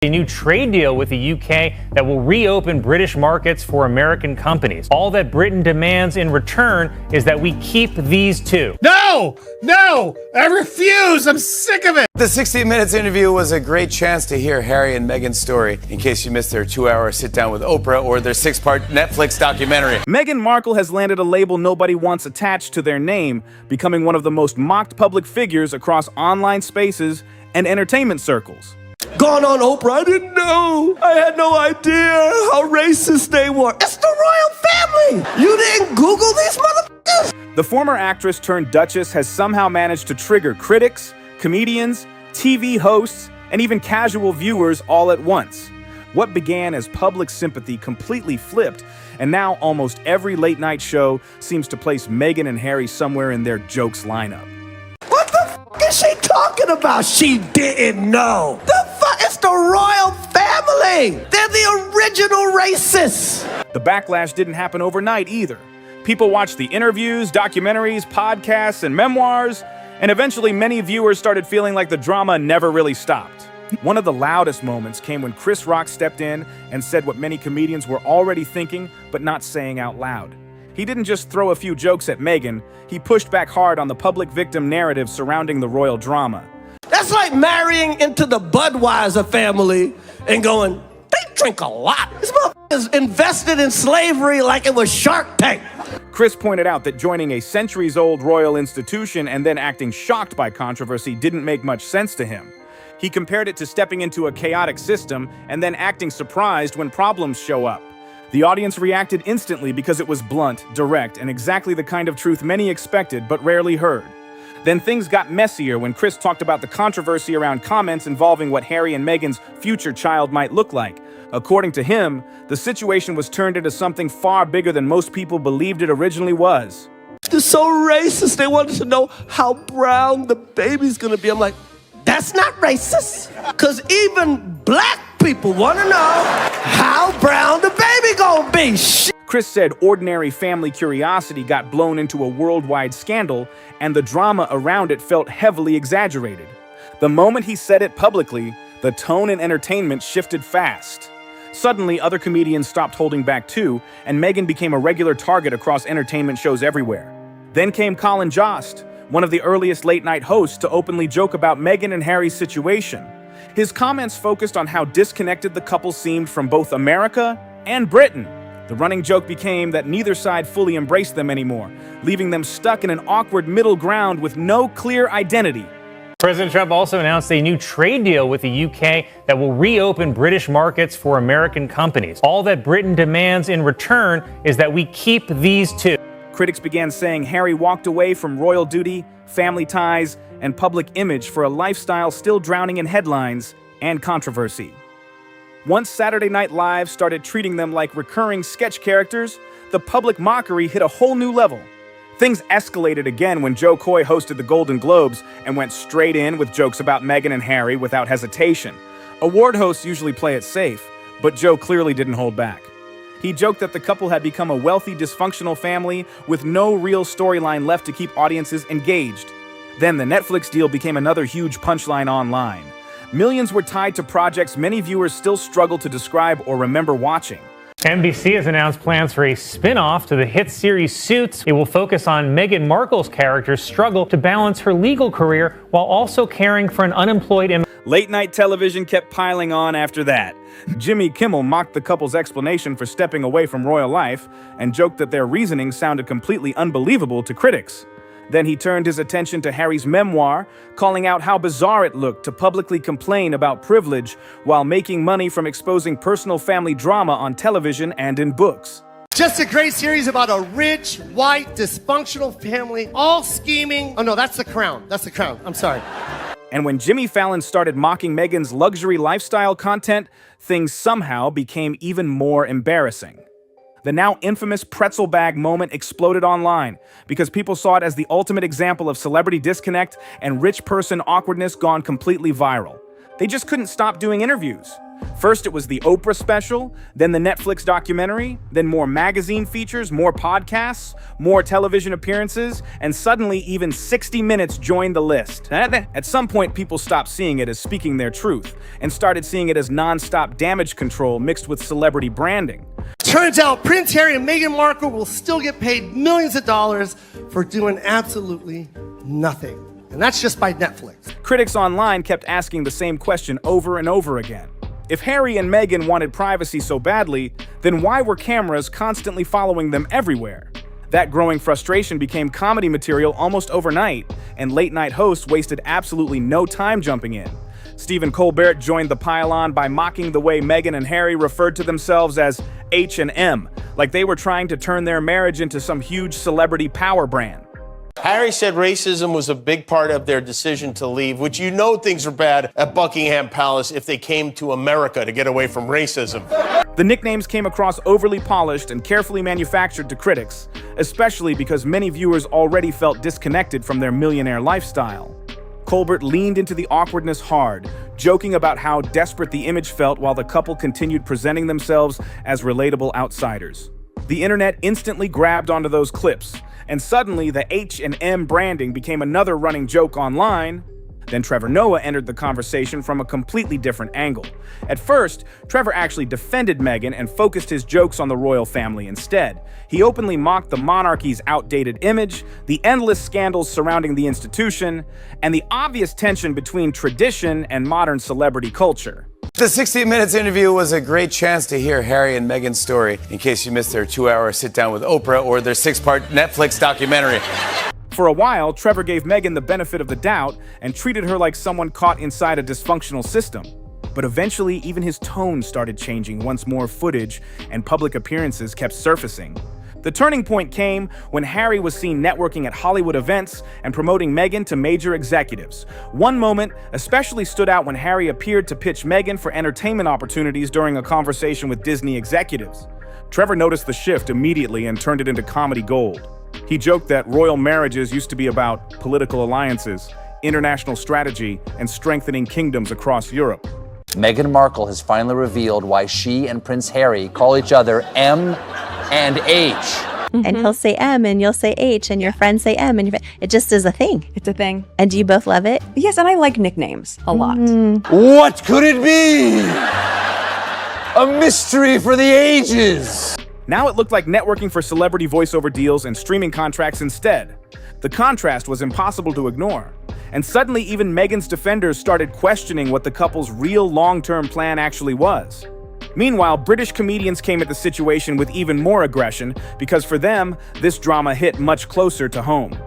A new trade deal with the UK that will reopen British markets for American companies. All that Britain demands in return is that we keep these two. No! No! I refuse! I'm sick of it! The 60 Minutes interview was a great chance to hear Harry and Meghan's story, in case you missed their 2-hour sit-down with Oprah or their 6-part Netflix documentary. Meghan Markle has landed a label nobody wants attached to their name, becoming one of the most mocked public figures across online spaces and entertainment circles. Gone on Oprah, I didn't know. I had no idea how racist they were. It's the royal family. You didn't Google these motherfuckers? The former actress turned Duchess has somehow managed to trigger critics, comedians, TV hosts, and even casual viewers all at once. What began as public sympathy completely flipped, and now almost every late-night show seems to place Meghan and Harry somewhere in their jokes lineup. What the fuck is she talking about? She didn't know. The fuck? It's the royal family. They're the original racists. The backlash didn't happen overnight either. People watched the interviews, documentaries, podcasts, and memoirs, and eventually many viewers started feeling like the drama never really stopped. One of the loudest moments came when Chris Rock stepped in and said what many comedians were already thinking but not saying out loud. He didn't just throw a few jokes at Meghan, he pushed back hard on the public victim narrative surrounding the royal drama. That's like marrying into the Budweiser family and going, they drink a lot. This motherfucker's invested in slavery like it was Shark Tank. Chris pointed out that joining a centuries-old royal institution and then acting shocked by controversy didn't make much sense to him. He compared it to stepping into a chaotic system and then acting surprised when problems show up. The audience reacted instantly because it was blunt, direct, and exactly the kind of truth many expected but rarely heard. Then things got messier when Chris talked about the controversy around comments involving what Harry and Meghan's future child might look like. According to him, the situation was turned into something far bigger than most people believed it originally was. They're so racist. They wanted to know how brown the baby's gonna be. I'm like, that's not racist. Because even black people want to know how brown the baby gonna be. Chris said ordinary family curiosity got blown into a worldwide scandal, and the drama around it felt heavily exaggerated. The moment he said it publicly, the tone in entertainment shifted fast. Suddenly, other comedians stopped holding back too, and Meghan became a regular target across entertainment shows everywhere. Then came Colin Jost, one of the earliest late-night hosts to openly joke about Meghan and Harry's situation. His comments focused on how disconnected the couple seemed from both America and Britain. The running joke became that neither side fully embraced them anymore, leaving them stuck in an awkward middle ground with no clear identity. President Trump also announced a new trade deal with the UK that will reopen British markets for American companies. All that Britain demands in return is that we keep these two. Critics began saying Harry walked away from royal duty, family ties, and public image for a lifestyle still drowning in headlines and controversy. Once Saturday Night Live started treating them like recurring sketch characters, the public mockery hit a whole new level. Things escalated again when Joe Coy hosted the Golden Globes and went straight in with jokes about Meghan and Harry without hesitation. Award hosts usually play it safe, but Joe clearly didn't hold back. He joked that the couple had become a wealthy, dysfunctional family with no real storyline left to keep audiences engaged. Then the Netflix deal became another huge punchline online. Millions were tied to projects many viewers still struggle to describe or remember watching. NBC has announced plans for a spin-off to the hit series Suits. It will focus on Meghan Markle's character's struggle to balance her legal career while also caring for an unemployed Late-night television kept piling on after that. Jimmy Kimmel mocked the couple's explanation for stepping away from royal life and joked that their reasoning sounded completely unbelievable to critics. Then he turned his attention to Harry's memoir, calling out how bizarre it looked to publicly complain about privilege while making money from exposing personal family drama on television and in books. Just a great series about a rich, white, dysfunctional family, all scheming. Oh no, that's The Crown. That's The Crown. I'm sorry. And when Jimmy Fallon started mocking Meghan's luxury lifestyle content, things somehow became even more embarrassing. The now infamous pretzel bag moment exploded online because people saw it as the ultimate example of celebrity disconnect and rich person awkwardness gone completely viral. They just couldn't stop doing interviews. First, it was the Oprah special, then the Netflix documentary, then more magazine features, more podcasts, more television appearances, and suddenly even 60 Minutes joined the list. At some point, people stopped seeing it as speaking their truth and started seeing it as non-stop damage control mixed with celebrity branding. Turns out Prince Harry and Meghan Markle will still get paid millions of dollars for doing absolutely nothing. And that's just by Netflix. Critics online kept asking the same question over and over again. If Harry and Meghan wanted privacy so badly, then why were cameras constantly following them everywhere? That growing frustration became comedy material almost overnight, and late-night hosts wasted absolutely no time jumping in. Stephen Colbert joined the pile-on by mocking the way Meghan and Harry referred to themselves as H&M, like they were trying to turn their marriage into some huge celebrity power brand. Harry said racism was a big part of their decision to leave, which you know things are bad at Buckingham Palace if they came to America to get away from racism. The nicknames came across overly polished and carefully manufactured to critics, especially because many viewers already felt disconnected from their millionaire lifestyle. Colbert leaned into the awkwardness hard, joking about how desperate the image felt while the couple continued presenting themselves as relatable outsiders. The internet instantly grabbed onto those clips, and suddenly the H&M branding became another running joke online. Then Trevor Noah entered the conversation from a completely different angle. At first, Trevor actually defended Meghan and focused his jokes on the royal family instead. He openly mocked the monarchy's outdated image, the endless scandals surrounding the institution, and the obvious tension between tradition and modern celebrity culture. The 60 Minutes interview was a great chance to hear Harry and Meghan's story in case you missed their 2-hour sit-down with Oprah or their 6-part Netflix documentary. For a while, Trevor gave Meghan the benefit of the doubt and treated her like someone caught inside a dysfunctional system. But eventually, even his tone started changing once more footage and public appearances kept surfacing. The turning point came when Harry was seen networking at Hollywood events and promoting Meghan to major executives. One moment especially stood out when Harry appeared to pitch Meghan for entertainment opportunities during a conversation with Disney executives. Trevor noticed the shift immediately and turned it into comedy gold. He joked that royal marriages used to be about political alliances, international strategy, and strengthening kingdoms across Europe. Meghan Markle has finally revealed why she and Prince Harry call each other M and H. Mm-hmm. And he'll say M and you'll say H and your friends say M and it just is a thing. It's a thing. And do you both love it? Yes, and I like nicknames a lot. What could it be? A mystery for the ages. Now it looked like networking for celebrity voiceover deals and streaming contracts instead. The contrast was impossible to ignore. And suddenly even Meghan's defenders started questioning what the couple's real long-term plan actually was. Meanwhile, British comedians came at the situation with even more aggression because for them, this drama hit much closer to home.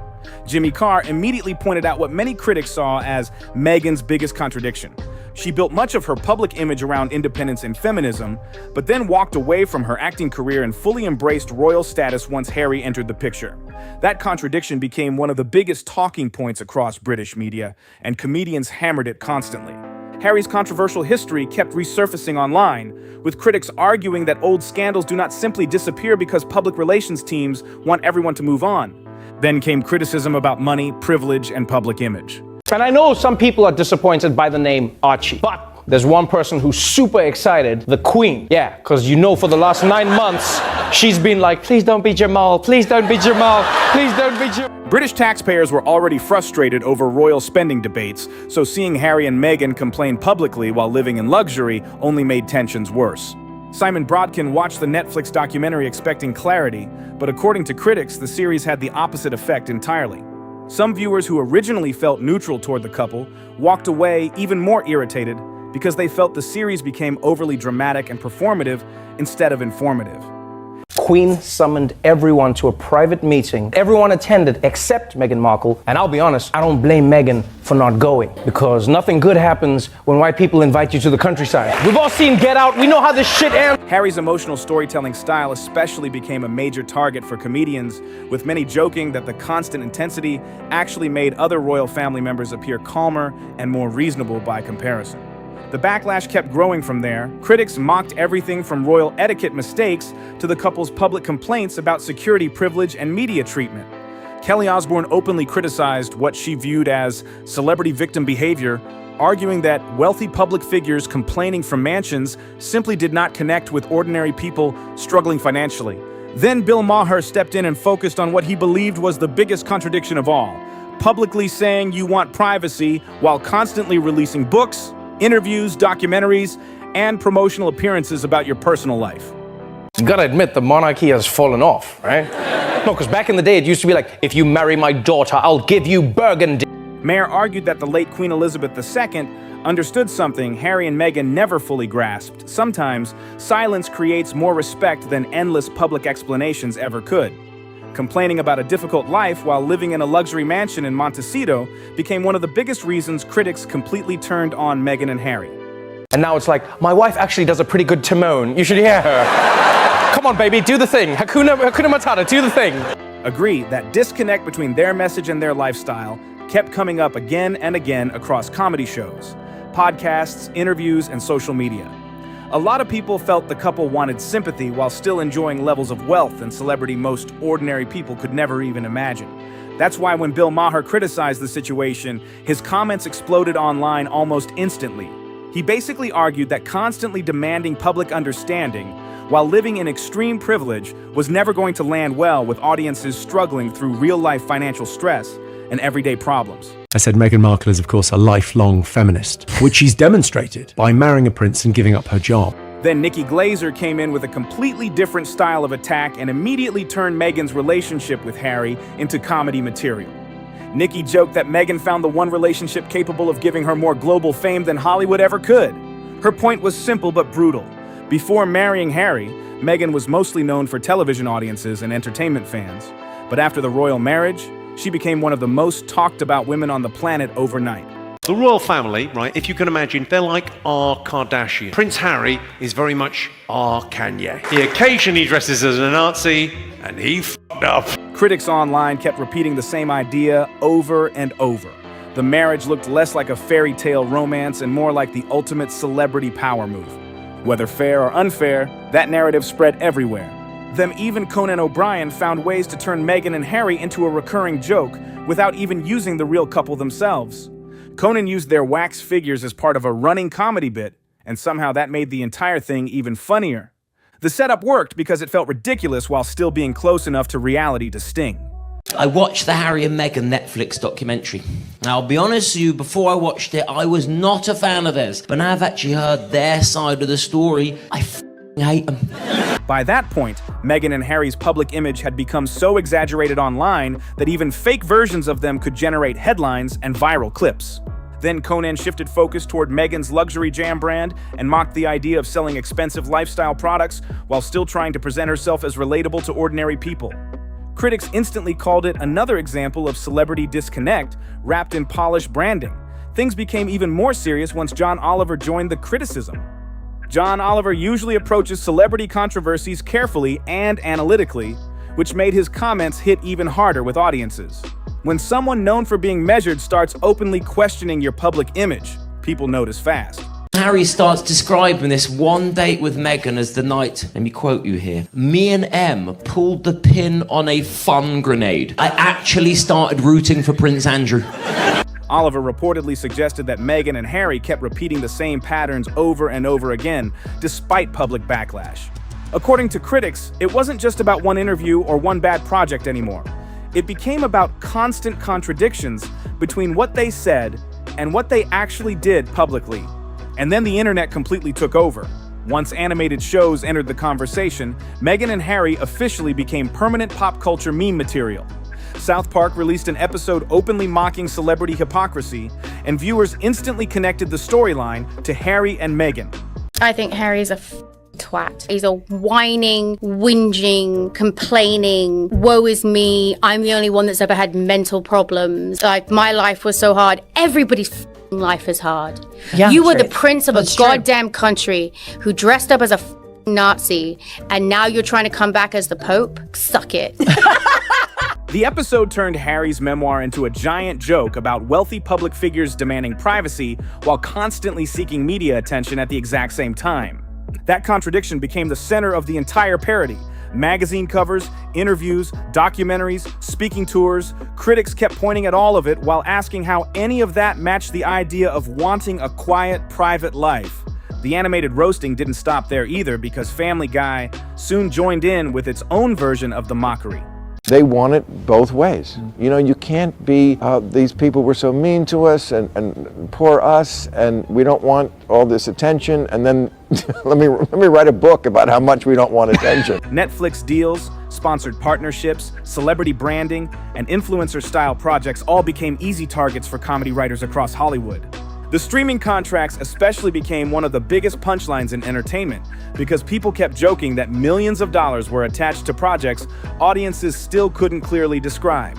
Jimmy Carr immediately pointed out what many critics saw as Meghan's biggest contradiction. She built much of her public image around independence and feminism, but then walked away from her acting career and fully embraced royal status once Harry entered the picture. That contradiction became one of the biggest talking points across British media, and comedians hammered it constantly. Harry's controversial history kept resurfacing online, with critics arguing that old scandals do not simply disappear because public relations teams want everyone to move on. Then came criticism about money, privilege, and public image. And I know some people are disappointed by the name Archie, but there's one person who's super excited, the Queen. Yeah, because you know for the last 9 months, she's been like, please don't be Jamal, please don't be Jamal, please don't be Jamal. British taxpayers were already frustrated over royal spending debates, so seeing Harry and Meghan complain publicly while living in luxury only made tensions worse. Simon Brodkin watched the Netflix documentary expecting clarity, but according to critics, the series had the opposite effect entirely. Some viewers who originally felt neutral toward the couple walked away even more irritated because they felt the series became overly dramatic and performative instead of informative. Queen summoned everyone to a private meeting. Everyone attended except Meghan Markle. And I'll be honest, I don't blame Meghan for not going because nothing good happens when white people invite you to the countryside. We've all seen Get Out. We know how this shit ends. Harry's emotional storytelling style especially became a major target for comedians, with many joking that the constant intensity actually made other royal family members appear calmer and more reasonable by comparison. The backlash kept growing from there. Critics mocked everything from royal etiquette mistakes to the couple's public complaints about security privilege and media treatment. Kelly Osbourne openly criticized what she viewed as celebrity victim behavior, arguing that wealthy public figures complaining from mansions simply did not connect with ordinary people struggling financially. Then Bill Maher stepped in and focused on what he believed was the biggest contradiction of all, publicly saying you want privacy while constantly releasing books, interviews, documentaries, and promotional appearances about your personal life. You gotta admit, the monarchy has fallen off, right? No, because back in the day, it used to be like, if you marry my daughter, I'll give you Burgundy. Mayer argued that the late Queen Elizabeth II understood something Harry and Meghan never fully grasped. Sometimes, silence creates more respect than endless public explanations ever could. Complaining about a difficult life while living in a luxury mansion in Montecito became one of the biggest reasons critics completely turned on Meghan and Harry. And now it's like, my wife actually does a pretty good Timon. You should hear her. Come on, baby, do the thing. Hakuna Matata, do the thing. Agree that disconnect between their message and their lifestyle kept coming up again and again across comedy shows, podcasts, interviews, and social media. A lot of people felt the couple wanted sympathy while still enjoying levels of wealth and celebrity most ordinary people could never even imagine. That's why when Bill Maher criticized the situation, his comments exploded online almost instantly. He basically argued that constantly demanding public understanding while living in extreme privilege was never going to land well with audiences struggling through real-life financial stress and everyday problems. I said Meghan Markle is, of course, a lifelong feminist, which she's demonstrated by marrying a prince and giving up her job. Then Nikki Glaser came in with a completely different style of attack and immediately turned Meghan's relationship with Harry into comedy material. Nikki joked that Meghan found the one relationship capable of giving her more global fame than Hollywood ever could. Her point was simple but brutal. Before marrying Harry, Meghan was mostly known for television audiences and entertainment fans. But after the royal marriage, she became one of the most talked about women on the planet overnight. The royal family, right, if you can imagine, they're like our Kardashian. Prince Harry is very much our Kanye. He occasionally dresses as a Nazi, and he f***ed up. Critics online kept repeating the same idea over and over. The marriage looked less like a fairy tale romance and more like the ultimate celebrity power move. Whether fair or unfair, that narrative spread everywhere. Then even Conan O'Brien found ways to turn Meghan and Harry into a recurring joke without even using the real couple themselves. Conan used their wax figures as part of a running comedy bit, and somehow that made the entire thing even funnier. The setup worked because it felt ridiculous while still being close enough to reality to sting. I watched the Harry and Meghan Netflix documentary. Now, I'll be honest with you, before I watched it, I was not a fan of theirs. But now I've actually heard their side of the story, I hate them. By that point, Meghan and Harry's public image had become so exaggerated online that even fake versions of them could generate headlines and viral clips. Then Conan shifted focus toward Meghan's luxury jam brand and mocked the idea of selling expensive lifestyle products while still trying to present herself as relatable to ordinary people. Critics instantly called it another example of celebrity disconnect wrapped in polished branding. Things became even more serious once John Oliver joined the criticism. John Oliver usually approaches celebrity controversies carefully and analytically, which made his comments hit even harder with audiences. When someone known for being measured starts openly questioning your public image, people notice fast. Harry starts describing this one date with Meghan as the night, let me quote you here, me and M pulled the pin on a fun grenade. I actually started rooting for Prince Andrew. Oliver reportedly suggested that Meghan and Harry kept repeating the same patterns over and over again, despite public backlash. According to critics, it wasn't just about one interview or one bad project anymore. It became about constant contradictions between what they said and what they actually did publicly. And then the internet completely took over. Once animated shows entered the conversation, Meghan and Harry officially became permanent pop culture meme material. South Park released an episode openly mocking celebrity hypocrisy, and viewers instantly connected the storyline to Harry and Meghan. I think Harry's a twat. He's a whining, whinging, complaining, woe is me, I'm the only one that's ever had mental problems. Like, my life was so hard. Everybody's life is hard. Yeah, you were the prince of a goddamn country who dressed up as a Nazi, and now you're trying to come back as the Pope? Suck it. The episode turned Harry's memoir into a giant joke about wealthy public figures demanding privacy while constantly seeking media attention at the exact same time. That contradiction became the center of the entire parody, Magazine covers, interviews, documentaries, speaking tours. Critics kept pointing at all of it while asking how any of that matched the idea of wanting a quiet, private life. The animated roasting didn't stop there either, because Family Guy soon joined in with its own version of the mockery. They want it both ways. You know, you can't be, these people were so mean to us and poor us, and we don't want all this attention, and then let me write a book about how much we don't want attention. Netflix deals, sponsored partnerships, celebrity branding, and influencer-style projects all became easy targets for comedy writers across Hollywood. The streaming contracts especially became one of the biggest punchlines in entertainment, because people kept joking that millions of dollars were attached to projects audiences still couldn't clearly describe.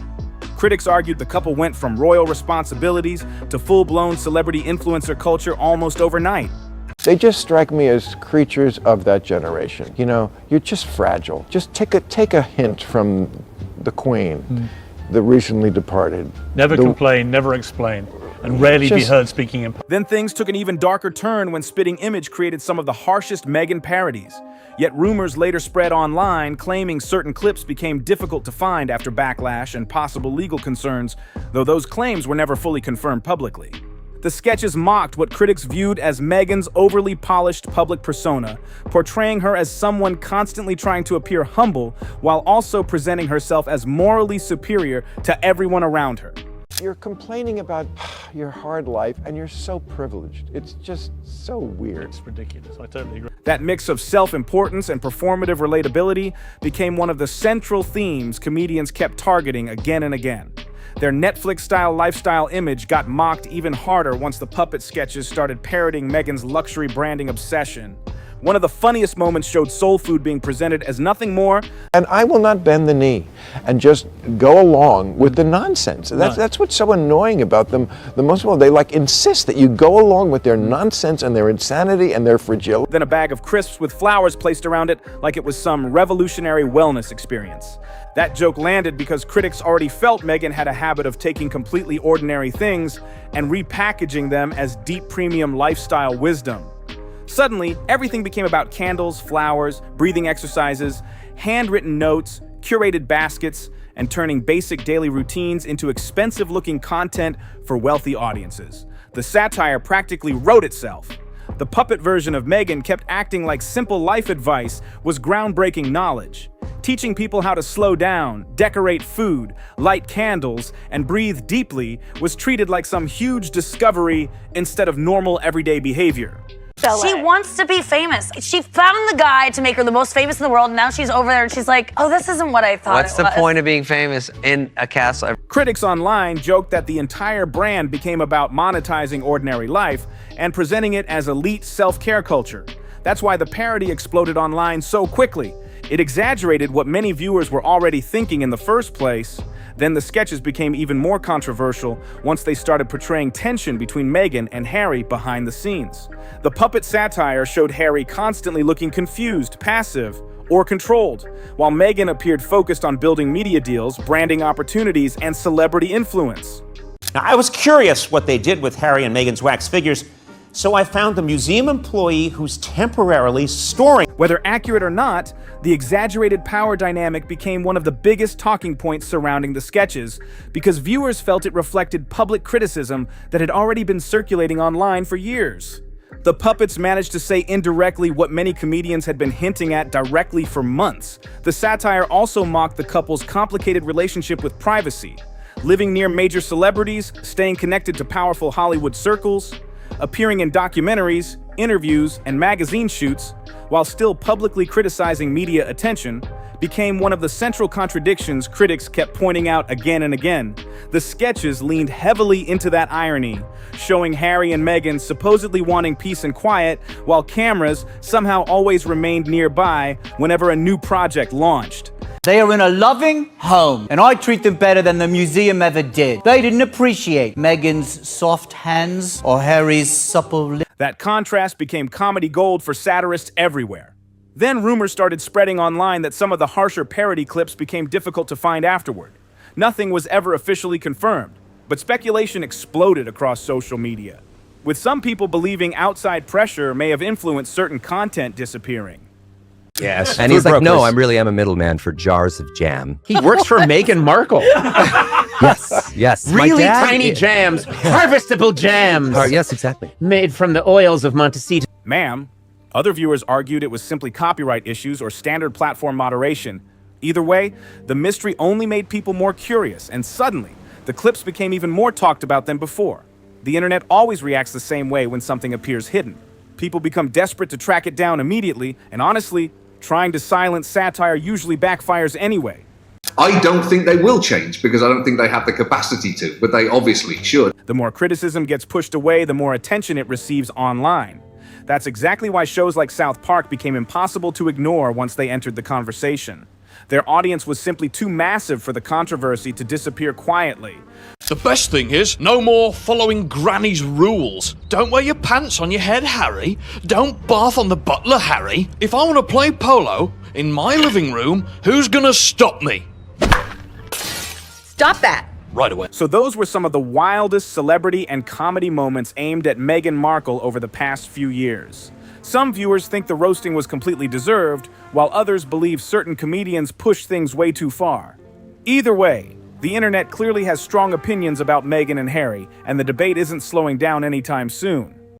Critics argued the couple went from royal responsibilities to full-blown celebrity influencer culture almost overnight. They just strike me as creatures of that generation. You know, you're just fragile. Just take a hint from the Queen, the recently departed. Never complain, never explain, and rarely be heard speaking in. Then things took an even darker turn when Spitting Image created some of the harshest Meghan parodies. Yet rumors later spread online claiming certain clips became difficult to find after backlash and possible legal concerns, though those claims were never fully confirmed publicly. The sketches mocked what critics viewed as Meghan's overly polished public persona, portraying her as someone constantly trying to appear humble while also presenting herself as morally superior to everyone around her. You're complaining about your hard life, and you're so privileged. It's just so weird. It's ridiculous. I totally agree. That mix of self-importance and performative relatability became one of the central themes comedians kept targeting again and again. Their Netflix-style lifestyle image got mocked even harder once the puppet sketches started parodying Meghan's luxury branding obsession. One of the funniest moments showed soul food being presented as nothing more. And I will not bend the knee and just go along with the nonsense. That's what's so annoying about them. The most of all, they insist that you go along with their nonsense and their insanity and their fragility. Then a bag of crisps with flowers placed around it like it was some revolutionary wellness experience. That joke landed because critics already felt Meghan had a habit of taking completely ordinary things and repackaging them as deep premium lifestyle wisdom. Suddenly, everything became about candles, flowers, breathing exercises, handwritten notes, curated baskets, and turning basic daily routines into expensive-looking content for wealthy audiences. The satire practically wrote itself. The puppet version of Meghan kept acting like simple life advice was groundbreaking knowledge. Teaching people how to slow down, decorate food, light candles, and breathe deeply was treated like some huge discovery instead of normal everyday behavior. She wants to be famous. She found the guy to make her the most famous in the world, and now she's over there and she's like, oh, this isn't what I thought What's the point of being famous in a castle? Critics online joked that the entire brand became about monetizing ordinary life and presenting it as elite self-care culture. That's why the parody exploded online so quickly. It exaggerated what many viewers were already thinking in the first place. Then the sketches became even more controversial once they started portraying tension between Meghan and Harry behind the scenes. The puppet satire showed Harry constantly looking confused, passive, or controlled, while Meghan appeared focused on building media deals, branding opportunities, and celebrity influence. Now, I was curious what they did with Harry and Meghan's wax figures, so I found the museum employee who's temporarily storing. Whether accurate or not, the exaggerated power dynamic became one of the biggest talking points surrounding the sketches, because viewers felt it reflected public criticism that had already been circulating online for years. The puppets managed to say indirectly what many comedians had been hinting at directly for months. The satire also mocked the couple's complicated relationship with privacy, living near major celebrities, staying connected to powerful Hollywood circles, appearing in documentaries, interviews, and magazine shoots, while still publicly criticizing media attention, became one of the central contradictions critics kept pointing out again and again. The sketches leaned heavily into that irony, showing Harry and Meghan supposedly wanting peace and quiet, while cameras somehow always remained nearby whenever a new project launched. They are in a loving home, and I treat them better than the museum ever did. They didn't appreciate Meghan's soft hands or Harry's supple lips. That contrast became comedy gold for satirists everywhere. Then rumors started spreading online that some of the harsher parody clips became difficult to find afterward. Nothing was ever officially confirmed, but speculation exploded across social media, with some people believing outside pressure may have influenced certain content disappearing. Yes. And he's like, no, I really am a middleman for jars of jam. He works for Meghan Markle. Yes. My Really dad- tiny jams, harvestable jams. Yes, exactly. Made from the oils of Montecito. Ma'am. Other viewers argued it was simply copyright issues or standard platform moderation. Either way, the mystery only made people more curious, and suddenly, the clips became even more talked about than before. The internet always reacts the same way when something appears hidden. People become desperate to track it down immediately, and honestly, trying to silence satire usually backfires anyway. I don't think they will change because I don't think they have the capacity to, but they obviously should. The more criticism gets pushed away, the more attention it receives online. That's exactly why shows like South Park became impossible to ignore once they entered the conversation. Their audience was simply too massive for the controversy to disappear quietly. The best thing is, no more following Granny's rules. Don't wear your pants on your head, Harry. Don't bath on the butler, Harry. If I want to play polo in my living room, who's gonna stop me? Stop that. Right away. So those were some of the wildest celebrity and comedy moments aimed at Meghan Markle over the past few years. Some viewers think the roasting was completely deserved, while others believe certain comedians pushed things way too far. Either way, the internet clearly has strong opinions about Meghan and Harry, and the debate isn't slowing down anytime soon.